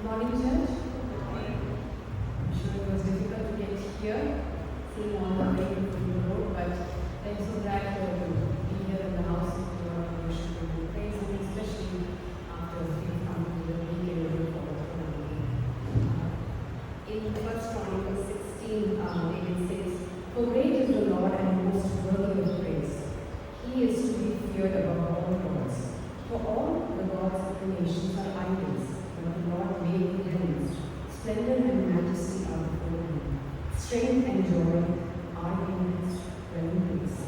Morning, church. I'm sure it was difficult to get here, seeing all the way from the road, but I'm so glad to be here in the house of the Lord, worship and praise Him, especially after we've come to the weekend of the Lord. In 1 Chronicles 16, it says, "For great is the Lord and most worthy of praise. He is to be feared above all gods. For all the gods of the nations are idols, but the Lord made the heavens. Splendor and majesty are before Him. Strength and joy are in His dwelling place.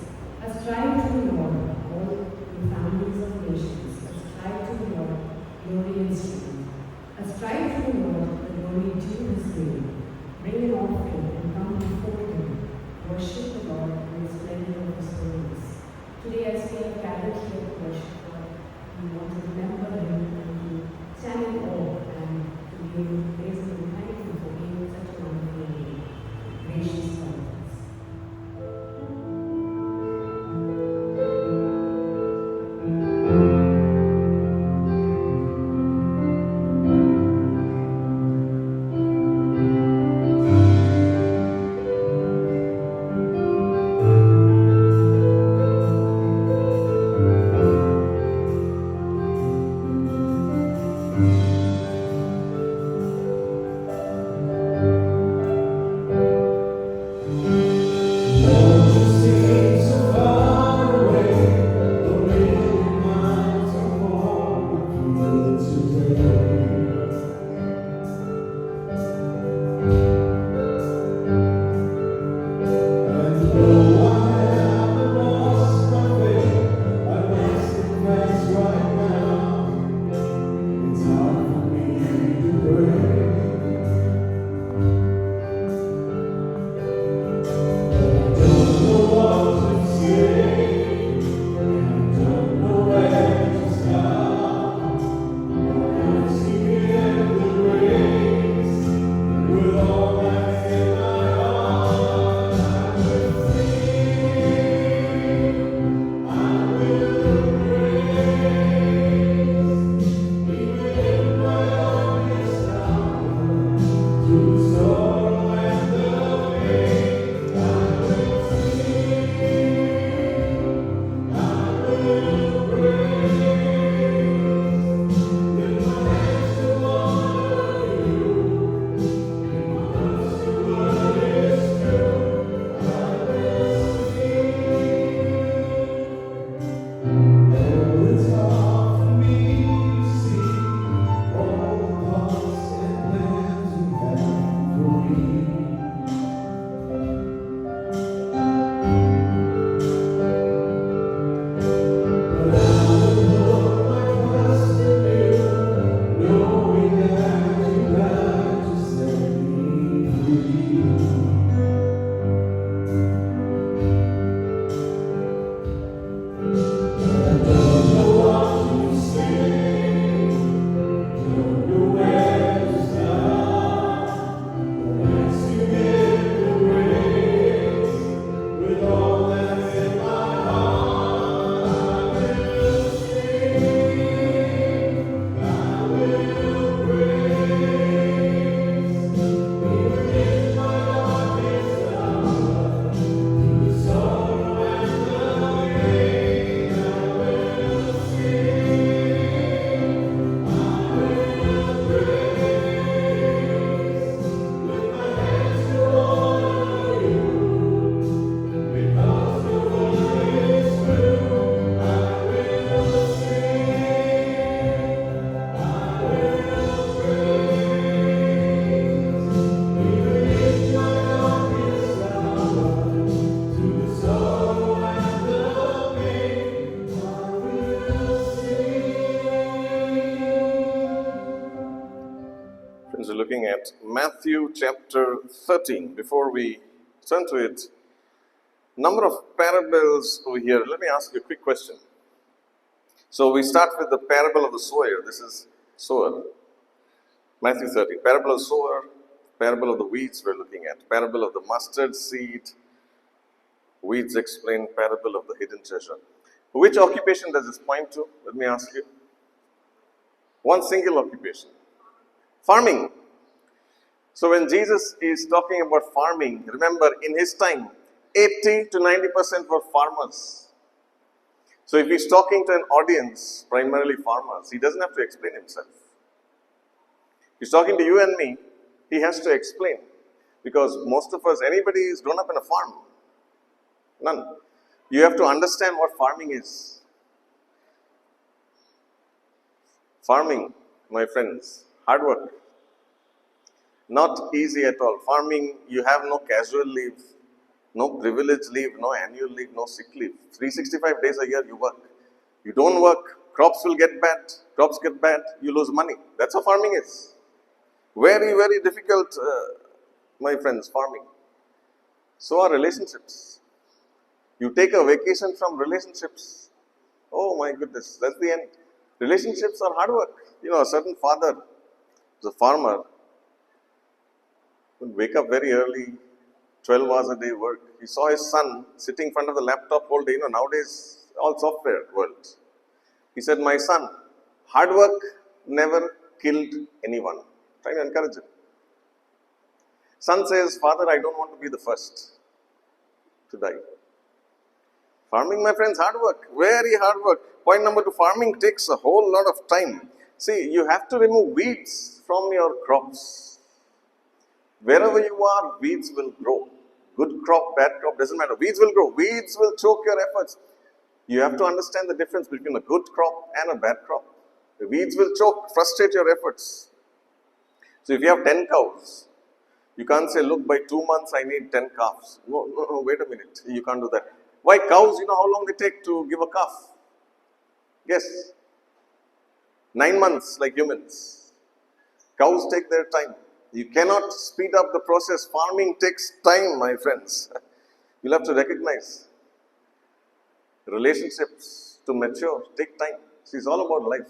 Ascribe to the Lord, all you families of nations. Ascribe to the Lord glory and strength. Ascribe to the Lord the glory due His name. Bring an offering and come before Him. Worship the Lord in the splendor of His holiness." Today, as we are gathered here to worship God, we want to remember Him and to stand in awe and to give Him praise and thank Him for being such a wonderful and gracious God. Friends, we're looking at Matthew chapter 13. Before we turn to it, number of parables over here. Let me ask you a quick question. So we start with the parable of the sower. This is sower. Matthew 13. Parable of sower, parable of the weeds we're looking at. Parable of the mustard seed. Weeds explain parable of the hidden treasure. Which occupation does this point to? Let me ask you. One single occupation. Farming. So when Jesus is talking about farming, remember in his time, 80 to 90% were farmers. So if he's talking to an audience, primarily farmers, he doesn't have to explain himself. He's talking to you and me, he has to explain. Because most of us, anybody who's grown up in a farm? None. You have to understand what farming is. Farming, my friends, hard work. Not easy at all. Farming, you have no casual leave, no privilege leave, no annual leave, no sick leave. 365 days a year you work. You don't work, crops will get bad. Crops get bad, you lose money. That's how farming is. Very, very difficult, my friends, farming. So are relationships. You take a vacation from relationships. Oh my goodness, that's the end. Relationships are hard work. You know, a certain father was a farmer, would wake up very early, 12 hours a day work. He saw his son sitting in front of the laptop all day. You know, nowadays, all software world. He said, my son, hard work never killed anyone. Trying to encourage him. Son says, Father, I don't want to be the first to die. Farming, my friends, hard work. Very hard work. Point number 2, farming takes a whole lot of time. See, you have to remove weeds from your crops. Wherever you are, weeds will grow. Good crop, bad crop, doesn't matter. Weeds will grow. Weeds will choke your efforts. You have to understand the difference between a good crop and a bad crop. The weeds will choke, frustrate your efforts. So if you have 10 cows, you can't say, look, by 2 months I need 10 calves. No, wait a minute. You can't do that. Why cows? You know how long they take to give a calf? Guess. 9 months, like humans. Cows take their time. You cannot speed up the process. Farming takes time, my friends. You'll have to recognize. Relationships to mature take time. See, it's all about life.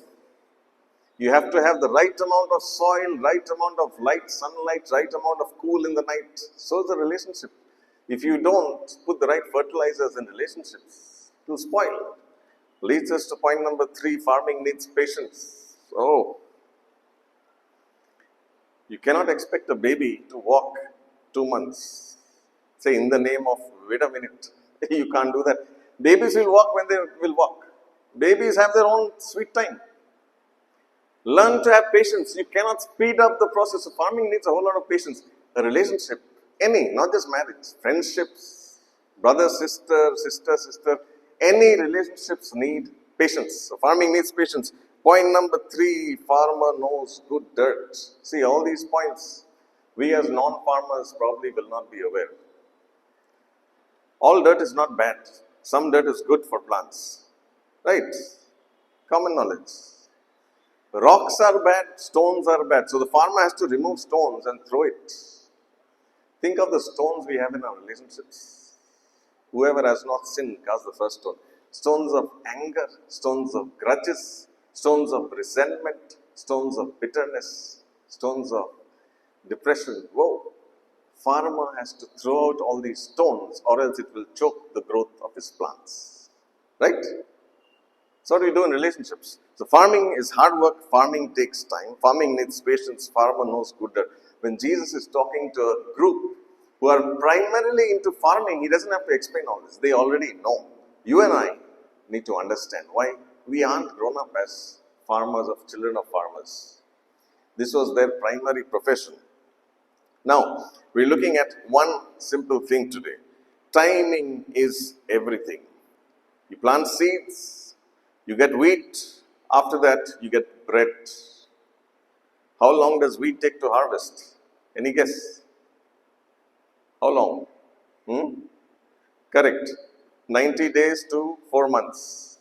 You have to have the right amount of soil, right amount of light, sunlight, right amount of cool in the night. So is the relationship. If you don't put the right fertilizers in relationships, it will spoil. Leads us to point number 3, farming needs patience. Oh, you cannot expect a baby to walk 2 months. Say, in the name of, wait a minute, you can't do that. Babies will walk when they will walk. Babies have their own sweet time. Learn to have patience. You cannot speed up the process. So farming needs a whole lot of patience. A relationship, any, not just marriage, friendships, brother, sister, any relationships need patience. So farming needs patience. Point number 3, farmer knows good dirt. See, all these points, we as non-farmers probably will not be aware. All dirt is not bad. Some dirt is good for plants. Right? Common knowledge. Rocks are bad, stones are bad. So the farmer has to remove stones and throw it. Think of the stones we have in our relationships. Whoever has not sinned, cast the first stone. Stones of anger, stones of grudges, stones of resentment, stones of bitterness, stones of depression. Whoa! Farmer has to throw out all these stones or else it will choke the growth of his plants. Right? So what do we do in relationships? So farming is hard work, farming takes time, farming needs patience, farmer knows good dirt. When Jesus is talking to a group who are primarily into farming, he doesn't have to explain all this. They already know. You and I need to understand why we aren't grown up as farmers of children of farmers. This was their primary profession. Now, we're looking at one simple thing today. Timing is everything. You plant seeds, you get wheat, after that you get bread. How long does wheat take to harvest? Any guess? How long? Correct. 90 days to 4 months.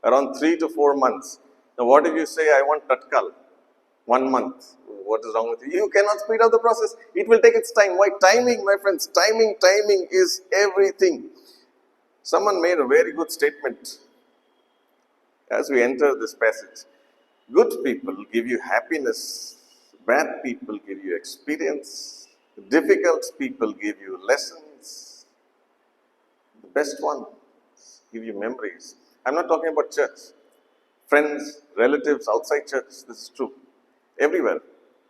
Around 3 to 4 months. Now what if you say, I want tatkal? 1 month. What is wrong with you? You cannot speed up the process. It will take its time. Why? Timing, my friends. Timing is everything. Someone made a very good statement as we enter this passage. Good people give you happiness. Bad people give you experience. Difficult people give you lessons. The best ones give you memories. I'm not talking about church. Friends, relatives outside church, this is true. Everywhere.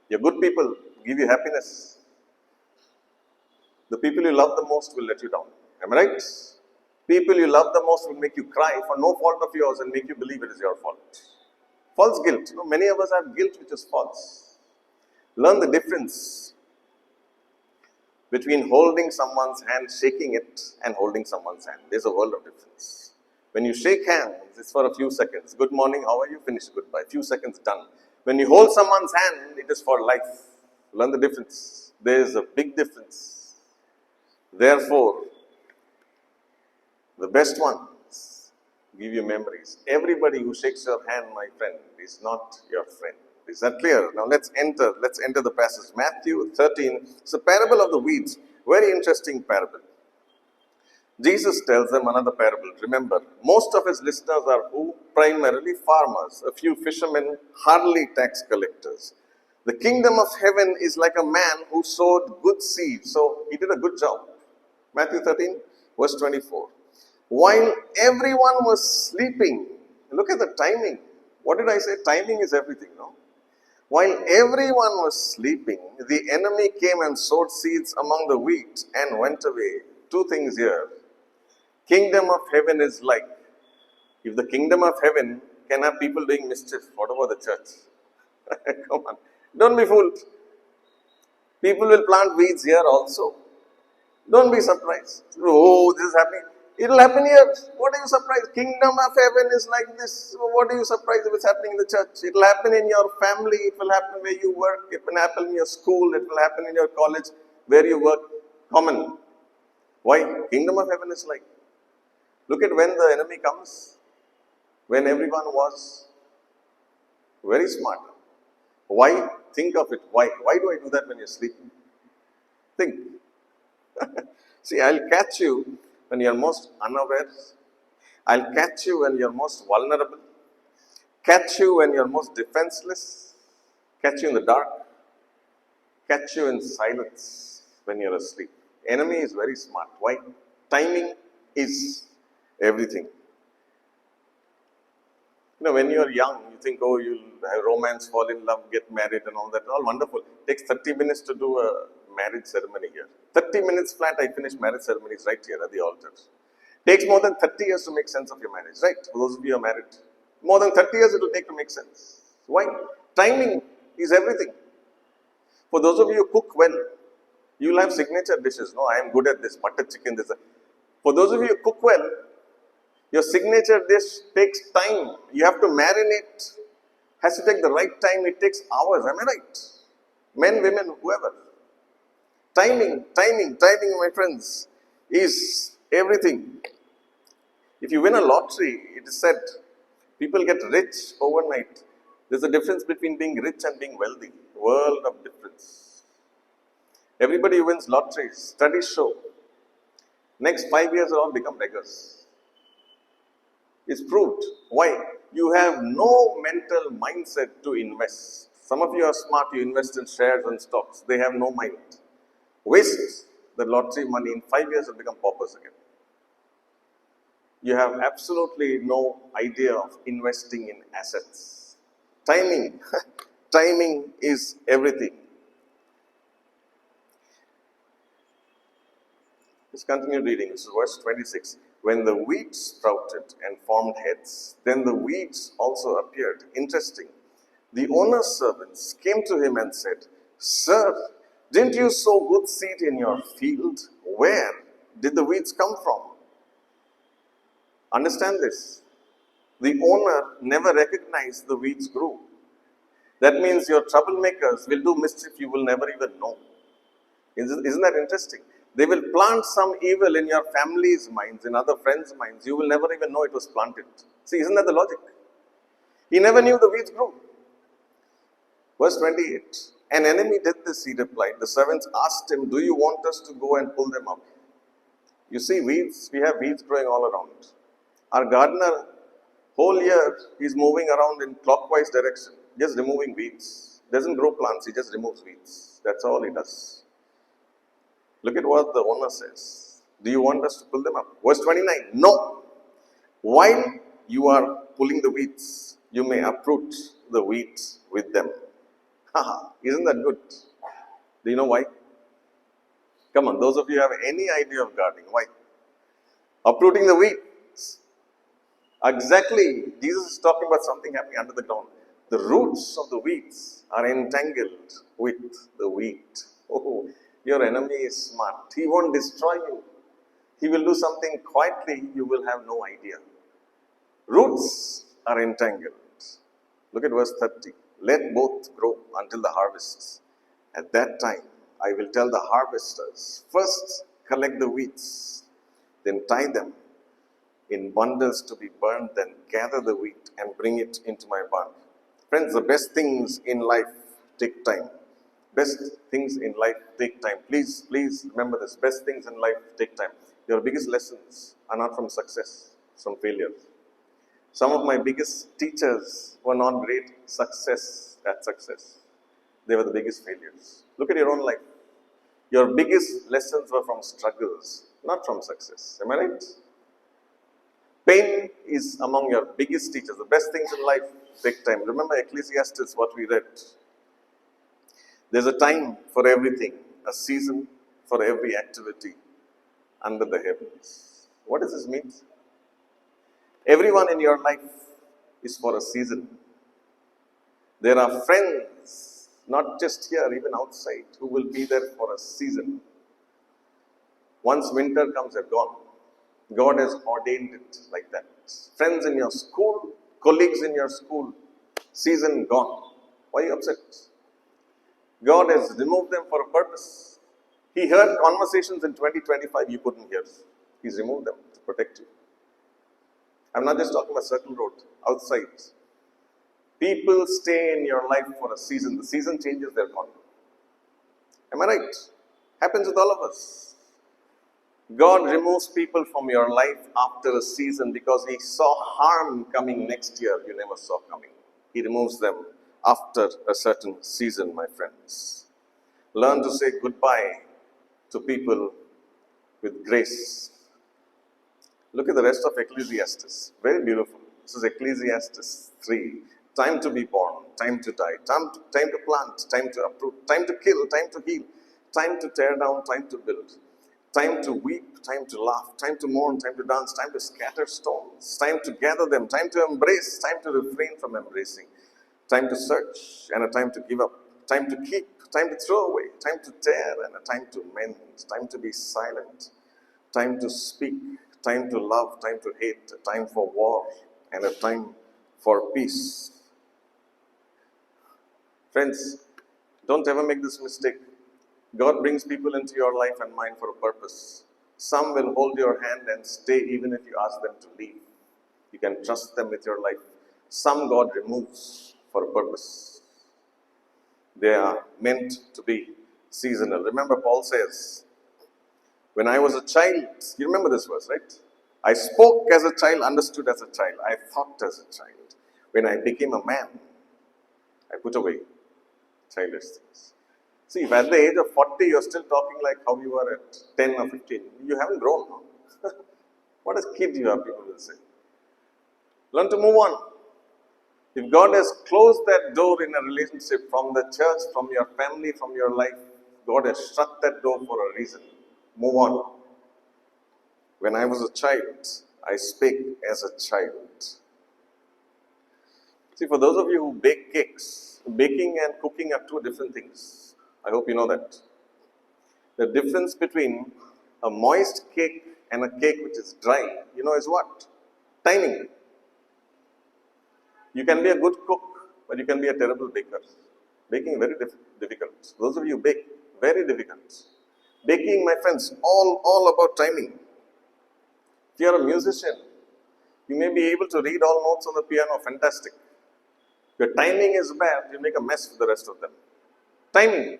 Your good people give you happiness. The people you love the most will let you down. Am I right? People you love the most will make you cry for no fault of yours and make you believe it is your fault. False guilt. Many of us have guilt which is false. Learn the difference between holding someone's hand, shaking it, and holding someone's hand. There's a world of difference. When you shake hands, it's for a few seconds. Good morning, how are you? Finish, goodbye. Few seconds, done. When you hold someone's hand, it is for life. Learn the difference. There is a big difference. Therefore, the best ones give you memories. Everybody who shakes your hand, my friend, is not your friend. Is that clear? Now let's enter the passage. Matthew 13. It's a parable of the weeds. Very interesting parable. Jesus tells them another parable. Remember, most of his listeners are who? Primarily farmers, a few fishermen, hardly tax collectors. The kingdom of heaven is like a man who sowed good seed. So he did a good job. Matthew 13, verse 24. While everyone was sleeping, look at the timing. What did I say? Timing is everything, no? While everyone was sleeping, the enemy came and sowed seeds among the wheat and went away. Two things here. Kingdom of heaven is like, if the kingdom of heaven can have people doing mischief, what about the church? Come on. Don't be fooled. People will plant weeds here also. Don't be surprised. Oh, this is happening. It will happen here. What are you surprised? Kingdom of heaven is like this. What are you surprised if it's happening in the church? It will happen in your family. It will happen where you work. It will happen in your school. It will happen in your college, where you work. Common. Why? Kingdom of heaven is like. Look at when the enemy comes. When everyone was very smart. Why? Think of it. Why? Why do I do that when you're sleeping? Think. See, I'll catch you when you're most unaware. I'll catch you when you're most vulnerable. Catch you when you're most defenseless. Catch you in the dark. Catch you in silence when you're asleep. Enemy is very smart. Why? Timing is everything. When you're young, you think, oh, you'll have romance, fall in love, get married and all that. All wonderful. It takes 30 minutes to do a marriage ceremony here. 30 minutes flat, I finish marriage ceremonies right here at the altar. Takes more than 30 years to make sense of your marriage, right? For those of you who are married. More than 30 years it will take to make sense. Why? Timing is everything. For those of you who cook well, you will have signature dishes. No, I am good at this, butter chicken, this. For those of you who cook well, your signature dish takes time. You have to marinate. Has to take the right time. It takes hours. Am I right? Men, women, whoever. Timing, my friends, is everything. If you win a lottery, it is said people get rich overnight. There's a difference between being rich and being wealthy. World of difference. Everybody who wins lotteries, studies show, next 5 years will all become beggars. It's proved. Why? You have no mental mindset to invest. Some of you are smart, you invest in shares and stocks. They have no mind. Waste the lottery money. In 5 years, will become paupers again. You have absolutely no idea of investing in assets. Timing. Timing is everything. Let's continue reading. This is verse 26. When the wheat sprouted and formed heads, then the weeds also appeared. Interesting. The owner's servants came to him and said, Sir, didn't you sow good seed in your field? Where did the weeds come from? Understand this. The owner never recognized the weeds grew. That means your troublemakers will do mischief you will never even know. Isn't that interesting? They will plant some evil in your family's minds, in other friends' minds. You will never even know it was planted. See, isn't that the logic? He never knew the weeds grew. Verse 28. An enemy did this, he replied. The servants asked him, do you want us to go and pull them up? You see, weeds, we have weeds growing all around. Our gardener, whole year, he's moving around in clockwise direction, just removing weeds. Doesn't grow plants, he just removes weeds. That's all he does. Look at what the owner says. Do you want us to pull them up? Verse 29. No. While you are pulling the weeds, you may uproot the weeds with them. Haha, isn't that good? Do you know why? Come on, those of you who have any idea of gardening, why? Uprooting the weeds. Exactly. Jesus is talking about something happening under the ground. The roots of the weeds are entangled with the wheat. Oh, your enemy is smart. He won't destroy you. He will do something quietly, you will have no idea. Roots are entangled. Look at verse 30. Let both grow until the harvest. At that time, I will tell the harvesters, first collect the weeds, then tie them in bundles to be burned, then gather the wheat and bring it into my barn. Friends, the best things in life take time. Best things in life take time. Please remember this. Best things in life take time. Your biggest lessons are not from success, it's from failure. Some of my biggest teachers were not great success at success. They were the biggest failures. Look at your own life. Your biggest lessons were from struggles, not from success. Am I right? Pain is among your biggest teachers. The best things in life take time. Remember Ecclesiastes, what we read. There's a time for everything, a season for every activity under the heavens. What does this mean? Everyone in your life is for a season. There are friends, not just here, even outside, who will be there for a season. Once winter comes, they're gone. God has ordained it like that. Friends in your school, colleagues in your school, season gone. Why are you upset? God has removed them for a purpose. He heard conversations in 2025 you couldn't hear. He's removed them to protect you. I'm not just talking about Circle Road, outside. People stay in your life for a season. The season changes, they're gone. Am I right? Happens with all of us. God removes people from your life after a season because He saw harm coming next year you never saw coming. He removes them after a certain season, my friends. Learn to say goodbye to people with grace. Look at the rest of Ecclesiastes. Very beautiful. This is Ecclesiastes 3. Time to be born, time to die, time to plant, time to uproot, time to kill, time to heal, time to tear down, time to build, time to weep, time to laugh, time to mourn, time to dance, time to scatter stones, time to gather them, time to embrace, time to refrain from embracing, time to search and a time to give up, time to keep, time to throw away, time to tear and a time to mend, time to be silent, time to speak, time to love, time to hate, a time for war and a time for peace. Friends, don't ever make this mistake. God brings people into your life and mine for a purpose. Some will hold your hand and stay even if you ask them to leave. You can trust them with your life. Some God removes for a purpose. They are meant to be seasonal. Remember, Paul says, when I was a child, you remember this verse, right? I spoke as a child, understood as a child. I thought as a child. When I became a man, I put away childish things. See, if at the age of 40 you're still talking like how you were at 10 or 15, you haven't grown. No? What a kid you are, people will say. Learn to move on. If God has closed that door in a relationship from the church, from your family, from your life, God has shut that door for a reason. Move on. When I was a child, I spake as a child. See, for those of you who bake cakes, baking and cooking are two different things. I hope you know that. The difference between a moist cake and a cake which is dry, is what? Timing. You can be a good cook, but you can be a terrible baker. Baking is very difficult. Those of you who bake, very difficult. Baking, my friends, all about timing. If you are a musician, you may be able to read all notes on the piano, fantastic. If your timing is bad, you make a mess with the rest of them. Timing,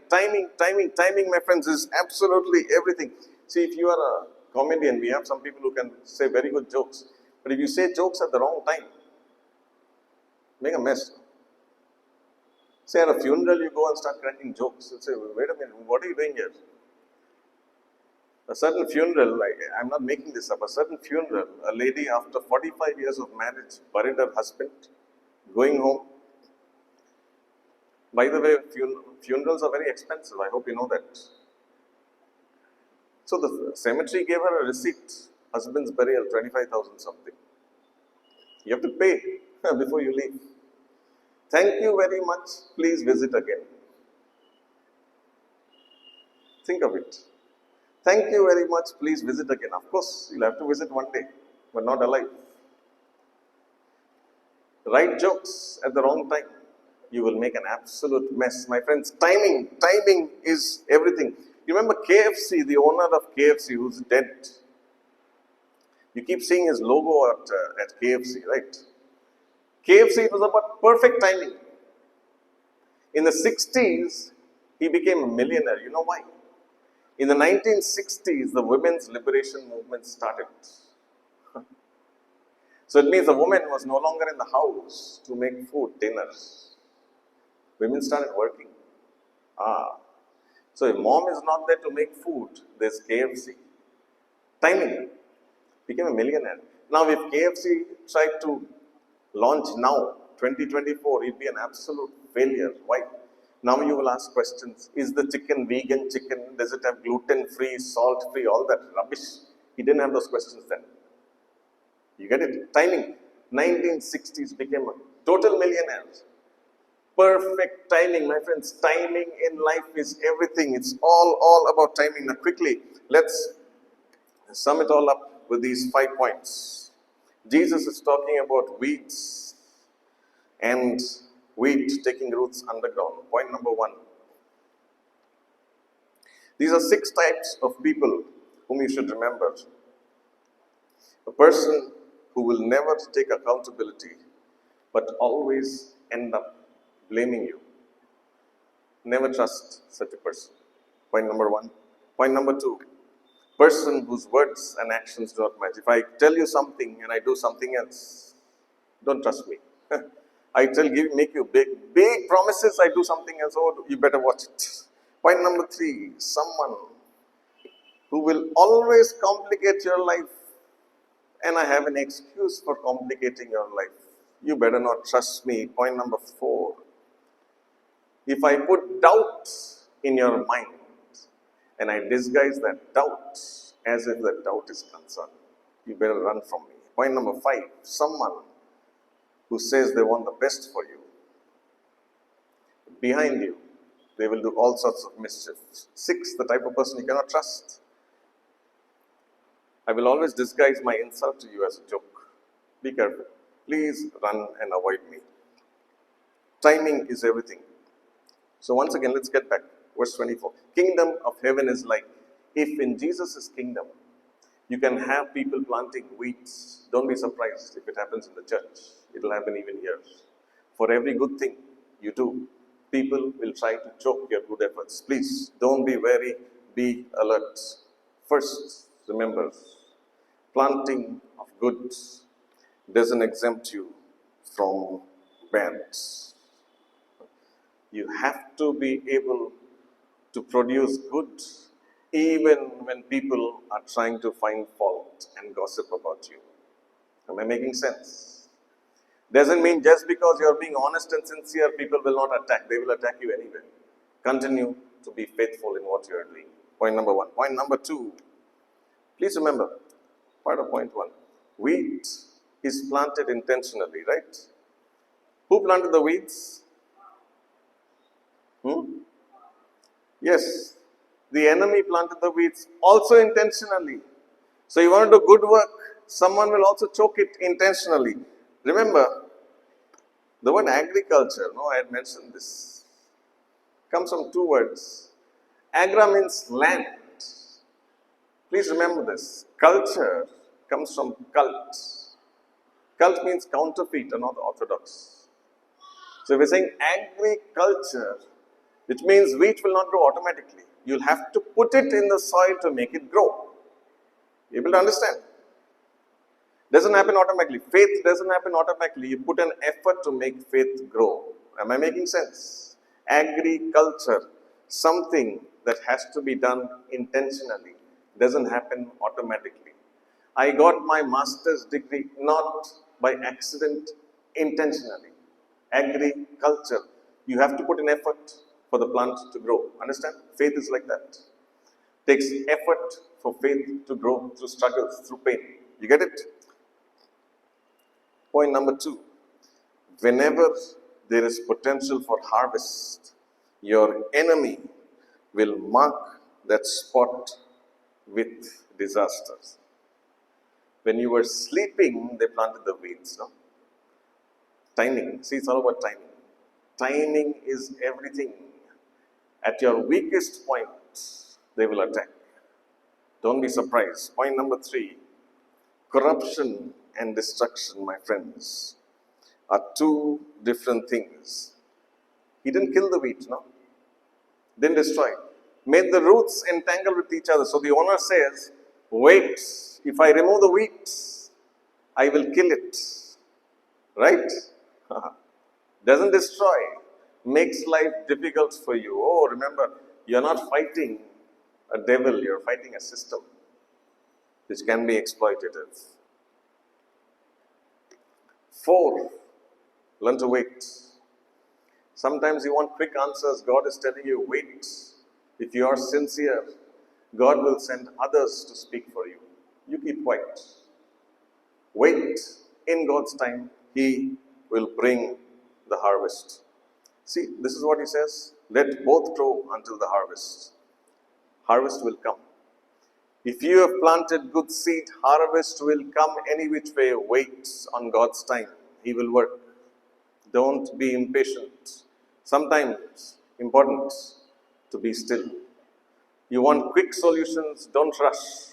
my friends, is absolutely everything. See, if you are a comedian, we have some people who can say very good jokes. But if you say jokes at the wrong time, make a mess. Say at a funeral, you go and start cracking jokes. You say, wait a minute, what are you doing here? A certain funeral, I'm not making this up, a certain funeral, a lady after 45 years of marriage buried her husband, going home. By the way, funerals are very expensive. I hope you know that. So the cemetery gave her a receipt. Husband's burial, 25,000 something. You have to pay before you leave. Thank you very much. Please visit again. Think of it. Thank you very much. Please visit again. Of course, you'll have to visit one day, but not alive. Write jokes at the wrong time. You will make an absolute mess. My friends, timing is everything. You remember KFC, the owner of KFC who's dead. You keep seeing his logo at KFC, right? KFC, it was about perfect timing. In the 60s, he became a millionaire. You know why? In the 1960s, the women's liberation movement started. So it means the woman was no longer in the house to make food, dinners. Women started working. So if mom is not there to make food, there's KFC. Timing. Became a millionaire. Now if KFC tried to launch now, 2024, it'd be an absolute failure. Why? Now you will ask questions. Is the chicken vegan chicken? Does it have gluten-free, salt-free, all that rubbish? He didn't have those questions then. You get it? Timing. 1960s became a total millionaire. Perfect timing, my friends. Timing in life is everything. It's all about timing. Now quickly, let's sum it all up with these 5 points. Jesus is talking about weeds and wheat taking roots underground. Point number 1. These are 6 types of people whom you should remember. A person who will never take accountability but always end up blaming you. Never trust such a person. Point number 1. Point number 2. Person whose words and actions do not match. If I tell you something and I do something else, don't trust me. Make you big promises, I do something else, oh, you better watch it. Point number 3, someone who will always complicate your life, and I have an excuse for complicating your life. You better not trust me. Point number 4, if I put doubt in your mind, and I disguise that doubt as if that doubt is concerned, you better run from me. Point number 5, someone who says they want the best for you. Behind you, they will do all sorts of mischief. 6, the type of person you cannot trust. I will always disguise my insult to you as a joke. Be careful. Please run and avoid me. Timing is everything. So once again, let's get back. Verse 24. Kingdom of heaven is like, if in Jesus' kingdom, you can have people planting weeds. Don't be surprised if it happens in the church. It will happen even here. For every good thing you do, people will try to choke your good efforts. Please, don't be wary, be alert. First, remember, planting of good doesn't exempt you from bad. You have to be able to produce good even when people are trying to find fault and gossip about you. Am I making sense? Doesn't mean just because you're being honest and sincere, people will not attack. They will attack you anyway. Continue to be faithful in what you're doing. Point number 1. Point number 2. Please remember, part of point 1. Wheat is planted intentionally, right? Who planted the weeds? Yes, the enemy planted the weeds also intentionally. So you want to do good work, someone will also choke it intentionally. Remember, the word agriculture, I had mentioned this, comes from 2 words. Agra means land. Please remember this. Culture comes from cult. Cult means counterfeit and not orthodox. So if we're saying agriculture, which means wheat will not grow automatically. You'll have to put it in the soil to make it grow. You able to understand? Doesn't happen automatically. Faith doesn't happen automatically. You put an effort to make faith grow. Am I making sense? Agriculture, something that has to be done intentionally, doesn't happen automatically. I got my master's degree not by accident, intentionally. Agriculture. You have to put in effort for the plant to grow. Understand? Faith is like that. Takes effort for faith to grow through struggles, through pain. You get it? Point number 2. Whenever there is potential for harvest, your enemy will mark that spot with disasters. When you were sleeping, they planted the weeds. No? Timing. See, it's all about timing. Timing is everything. At your weakest point, they will attack. Don't be surprised. Point number 3. Corruption and destruction, my friends, are two different things. He didn't kill the wheat, no? Didn't destroy. Made the roots entangle with each other. So the owner says, wait, if I remove the wheat, I will kill it. Right? Doesn't destroy. Makes life difficult for you. Oh, remember, you're not fighting a devil, you're fighting a system which can be exploitative. 4, learn to wait. Sometimes you want quick answers. God is telling you, wait. If you are sincere, God will send others to speak for you. You keep quiet. Wait. In God's time, He will bring the harvest. See, this is what He says. Let both grow until the harvest. Harvest will come. If you have planted good seed, harvest will come any which way. Wait on God's time. He will work. Don't be impatient. Sometimes, important to be still. You want quick solutions, don't rush.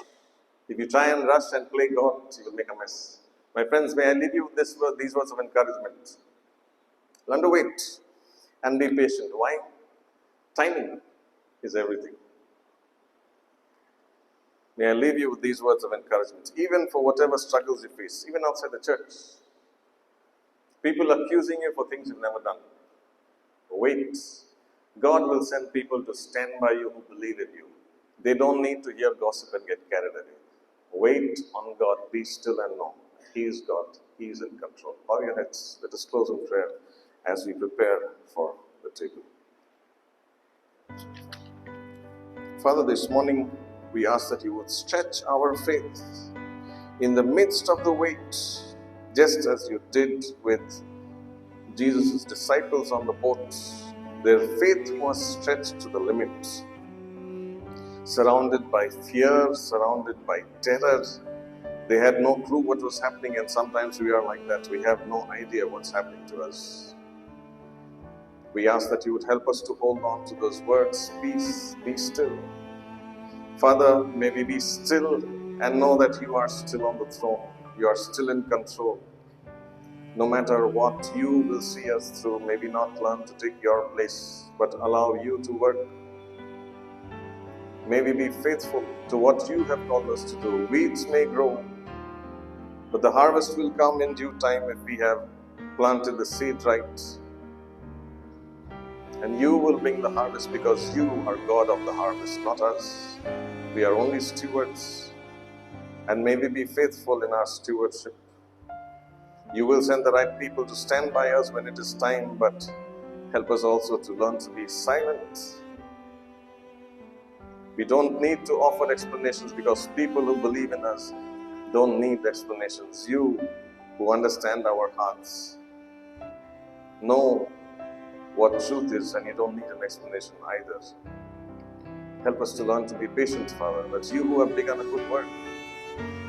If you try and rush and play God, you will make a mess. My friends, may I leave you with these words of encouragement. Learn to wait and be patient. Why? Timing is everything. May I leave you with these words of encouragement, even for whatever struggles you face, even outside the church. People accusing you for things you've never done. Wait. God will send people to stand by you who believe in you. They don't need to hear gossip and get carried away. Wait on God. Be still and know He is God. He is in control. Bow your heads. Let us close in prayer as we prepare for the table. Father, this morning we ask that you would stretch our faith in the midst of the wait, just as you did with Jesus' disciples on the boat. Their faith was stretched to the limit, surrounded by fear, surrounded by terror. They had no clue what was happening, and sometimes we are like that. We have no idea what's happening to us. We ask that you would help us to hold on to those words, peace, be still. Father, may we be still and know that you are still on the throne. You are still in control. No matter what, you will see us through. May we not learn to take your place, but allow you to work. May we be faithful to what you have called us to do. Weeds may grow, but the harvest will come in due time if we have planted the seed right. And you will bring the harvest because you are God of the harvest, not us. We are only stewards. And may we be faithful in our stewardship. You will send the right people to stand by us when it is time, but help us also to learn to be silent. We don't need to offer explanations because people who believe in us don't need explanations. You who understand our hearts know what truth is, and you don't need an explanation either. Help us to learn to be patient, Father, that you who have begun a good work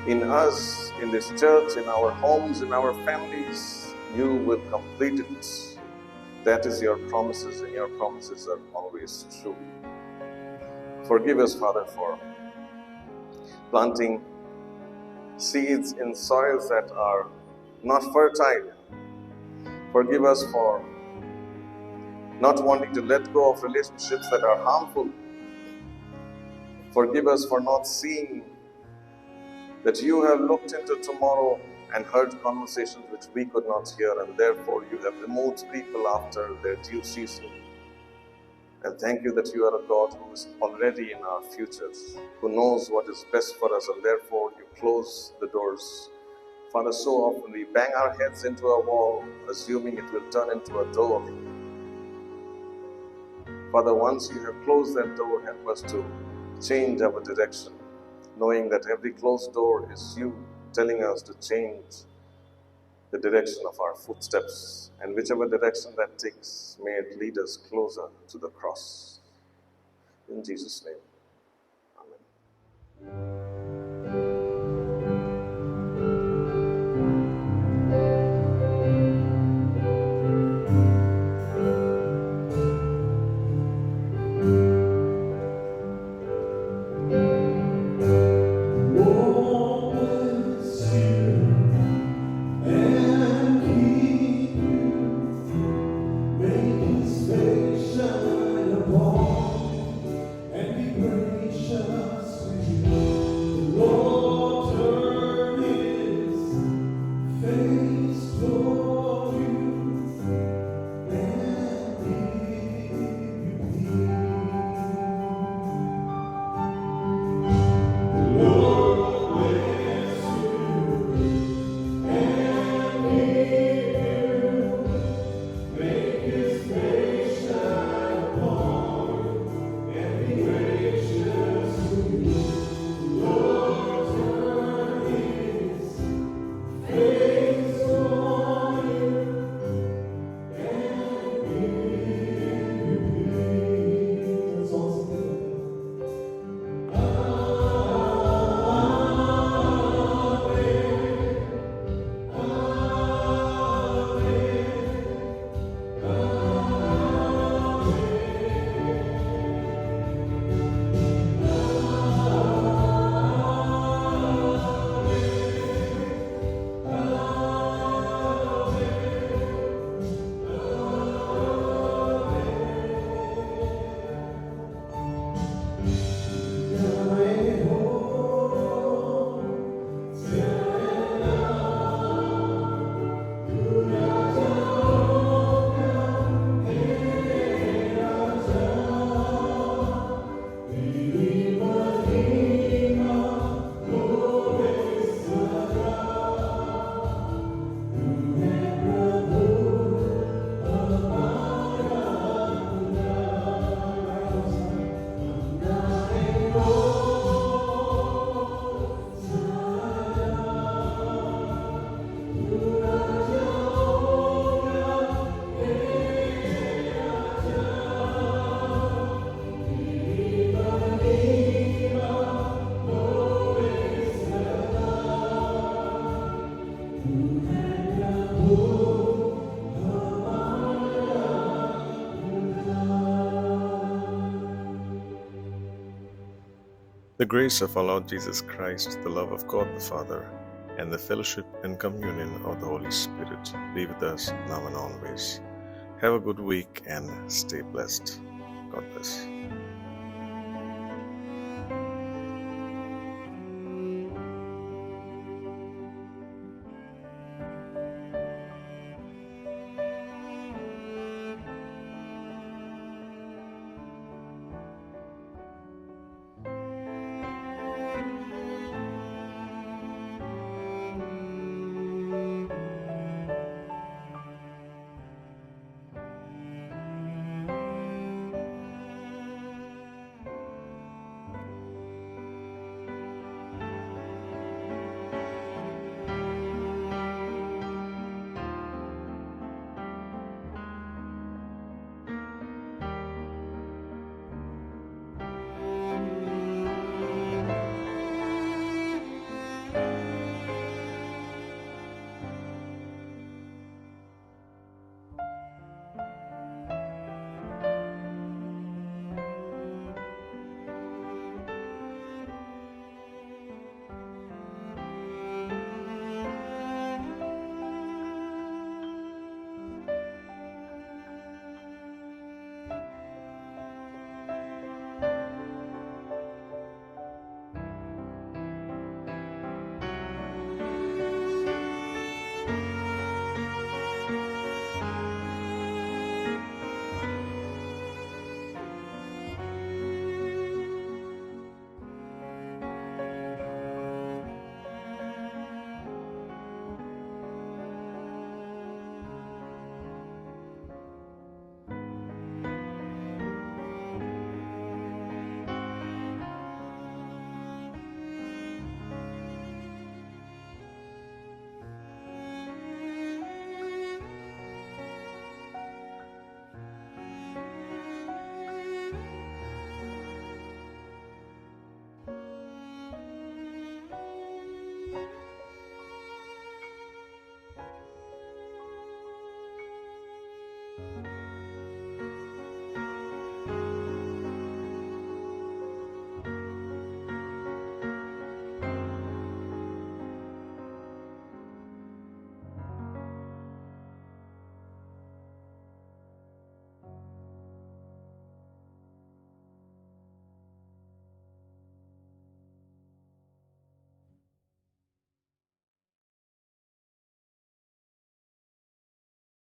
in us, in this church, in our homes, in our families, you will complete it. That is your promises, and your promises are always true. Forgive us, Father, for planting seeds in soils that are not fertile. Forgive us for not wanting to let go of relationships that are harmful. Forgive us for not seeing that you have looked into tomorrow and heard conversations which we could not hear, and therefore you have removed people after their due season. And thank you that you are a God who is already in our futures, who knows what is best for us, and therefore you close the doors. Father, so often we bang our heads into a wall, assuming it will turn into a door. Father, once you have closed that door, help us to change our direction, knowing that every closed door is you telling us to change the direction of our footsteps, and whichever direction that takes, may it lead us closer to the cross. In Jesus' name, Amen. The grace of our Lord Jesus Christ, the love of God the Father, and the fellowship and communion of the Holy Spirit be with us now and always. Have a good week and stay blessed. God bless.